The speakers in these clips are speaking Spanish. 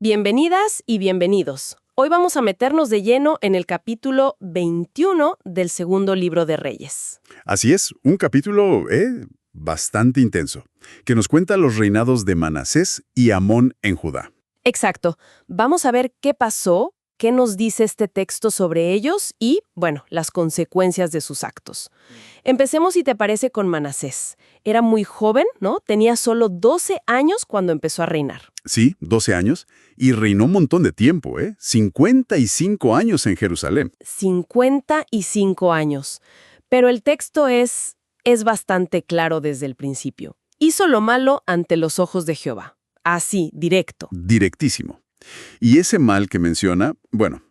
Bienvenidas y bienvenidos. Hoy vamos a meternos de lleno en el capítulo 21 del segundo libro de Reyes. Así es, un capítulo bastante intenso, que nos cuenta los reinados de Manasés y Amón en Judá. Exacto. Vamos a ver qué pasó, qué nos dice este texto sobre ellos y, bueno, las consecuencias de sus actos. Empecemos, si te parece, con Manasés. Era muy joven, ¿no? Tenía solo 12 años cuando empezó a reinar. Sí, 12 años, y reinó un montón de tiempo, 55 años en Jerusalén. 55 años. Pero el texto es bastante claro desde el principio. Hizo lo malo ante los ojos de Jehová. Así, directo. Directísimo. Y ese mal que menciona, bueno,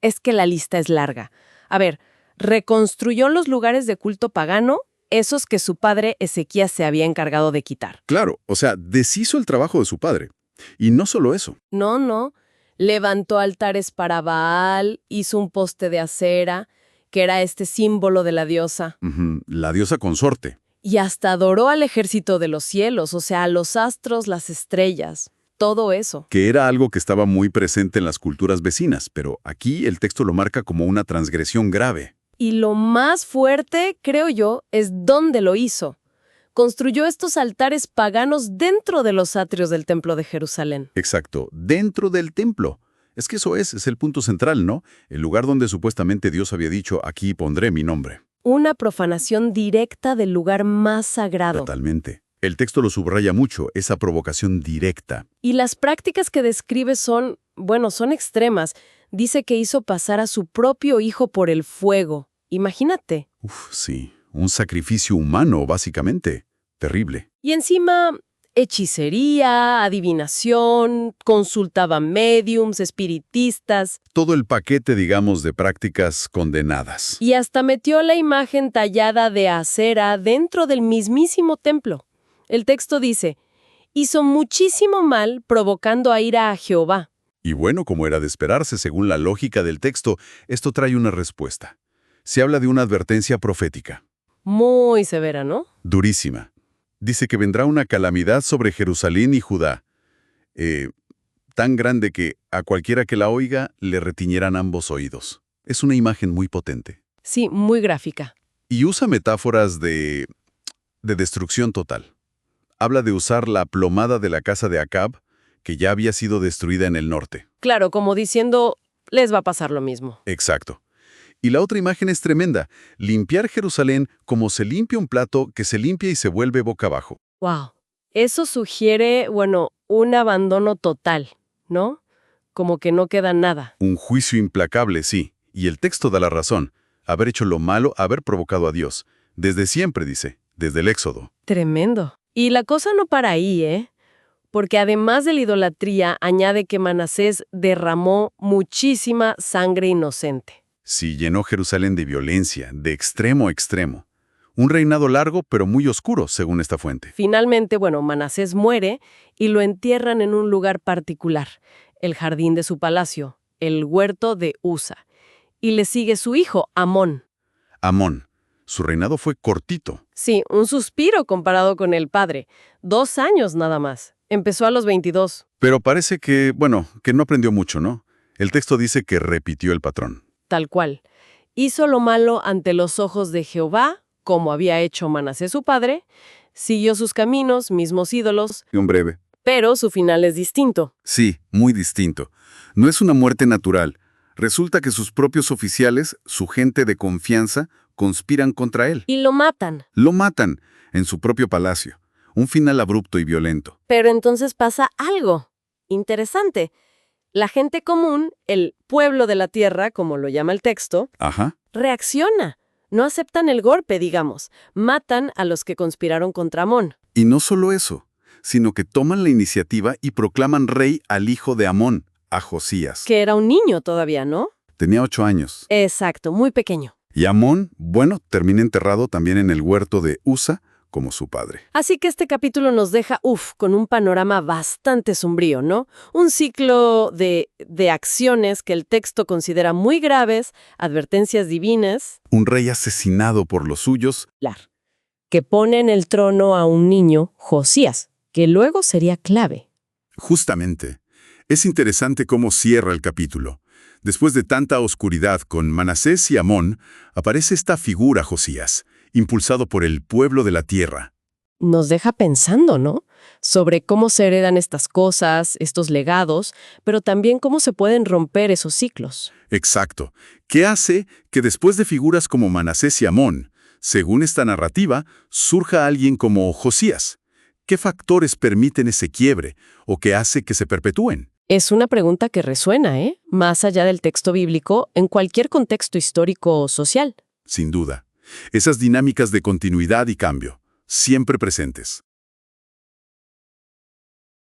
Es que la lista es larga. A ver, reconstruyó los lugares de culto pagano, esos que su padre Ezequías se había encargado de quitar. claro, o sea, deshizo el trabajo de su padre. Y no solo eso, No. Levantó altares para Baal, hizo un poste de acera, que era este símbolo de la diosa, la diosa consorte. y hasta adoró al ejército de los cielos, o sea, a los astros, las estrellas, todo eso. Que era algo que estaba muy presente en las culturas vecinas, pero aquí el texto lo marca como una transgresión grave. Y lo más fuerte, creo yo, es dónde lo hizo. Construyó estos altares paganos dentro de los atrios del Templo de Jerusalén. Exacto, dentro del templo. Es que eso es el punto central, ¿no? El lugar donde supuestamente Dios había dicho, aquí pondré mi nombre. Una profanación directa del lugar más sagrado. Totalmente. El texto lo subraya mucho, esa provocación directa. Y las prácticas que describe son extremas. Dice que hizo pasar a su propio hijo por el fuego. Imagínate. Sí, un sacrificio humano, básicamente. Terrible. Y encima, hechicería, adivinación, consultaba médiums, espiritistas, Todo el paquete, digamos, de prácticas condenadas. y hasta metió la imagen tallada de acera dentro del mismísimo templo. El texto dice, hizo muchísimo mal provocando a ira a Jehová. Y bueno, como era de esperarse, según la lógica del texto, esto trae una respuesta. Se habla de una advertencia profética. Muy severa, ¿no? Durísima. Dice que vendrá una calamidad sobre Jerusalén y Judá, tan grande que a cualquiera que la oiga le retiñerán ambos oídos. Es una imagen muy potente. Sí, muy gráfica. Y usa metáforas de destrucción total. Habla de usar la plomada de la casa de Acab, que ya había sido destruida en el norte. Claro, como diciendo, les va a pasar lo mismo. Exacto. Y la otra imagen es tremenda, limpiar Jerusalén como se limpia un plato que se limpia y se vuelve boca abajo. Wow. Eso sugiere, un abandono total, ¿no? Como que no queda nada. Un juicio implacable, sí, y el texto da la razón. Haber hecho lo malo, haber provocado a Dios. Desde siempre, dice, desde el Éxodo. Tremendo. Y la cosa no para ahí, ¿eh? Porque además de la idolatría, añade que Manasés derramó muchísima sangre inocente. Sí, llenó Jerusalén de violencia, de extremo a extremo. Un reinado largo, pero muy oscuro, según esta fuente. Finalmente, Manasés muere y lo entierran en un lugar particular, el jardín de su palacio, el huerto de Usa. Y le sigue su hijo, Amón. Amón. Su reinado fue cortito. Sí, un suspiro comparado con el padre. 2 años nada más. Empezó a los 22. Pero parece que no aprendió mucho, ¿no? El texto dice que repitió el patrón. Tal cual. Hizo lo malo ante los ojos de Jehová, como había hecho Manasés su padre, siguió sus caminos, mismos ídolos, Y un breve. pero su final es distinto. Sí, muy distinto. No es una muerte natural. Resulta que sus propios oficiales, su gente de confianza, conspiran contra él. Y lo matan. Lo matan en su propio palacio. Un final abrupto y violento. Pero entonces pasa algo interesante. La gente común, el pueblo de la tierra, como lo llama el texto, Ajá. reacciona. No aceptan el golpe, digamos. Matan a los que conspiraron contra Amón. Y no solo eso, sino que toman la iniciativa y proclaman rey al hijo de Amón, a Josías. Que era un niño todavía, ¿no? Tenía 8 años. Exacto, muy pequeño. Y Amón, termina enterrado también en el huerto de Usa, como su padre. Así que este capítulo nos deja, con un panorama bastante sombrío, ¿no? Un ciclo de acciones que el texto considera muy graves, advertencias divinas, Un rey asesinado por los suyos, que pone en el trono a un niño, Josías, que luego sería clave. justamente. Es interesante cómo cierra el capítulo. Después de tanta oscuridad con Manasés y Amón, aparece esta figura Josías, impulsado por el pueblo de la tierra. Nos deja pensando, ¿no? Sobre cómo se heredan estas cosas, estos legados, pero también cómo se pueden romper esos ciclos. Exacto. ¿Qué hace que después de figuras como Manasés y Amón, según esta narrativa, surja alguien como Josías? ¿Qué factores permiten ese quiebre o qué hace que se perpetúen? Es una pregunta que resuena, ¿eh? Más allá del texto bíblico, en cualquier contexto histórico o social. Sin duda. Esas dinámicas de continuidad y cambio, siempre presentes.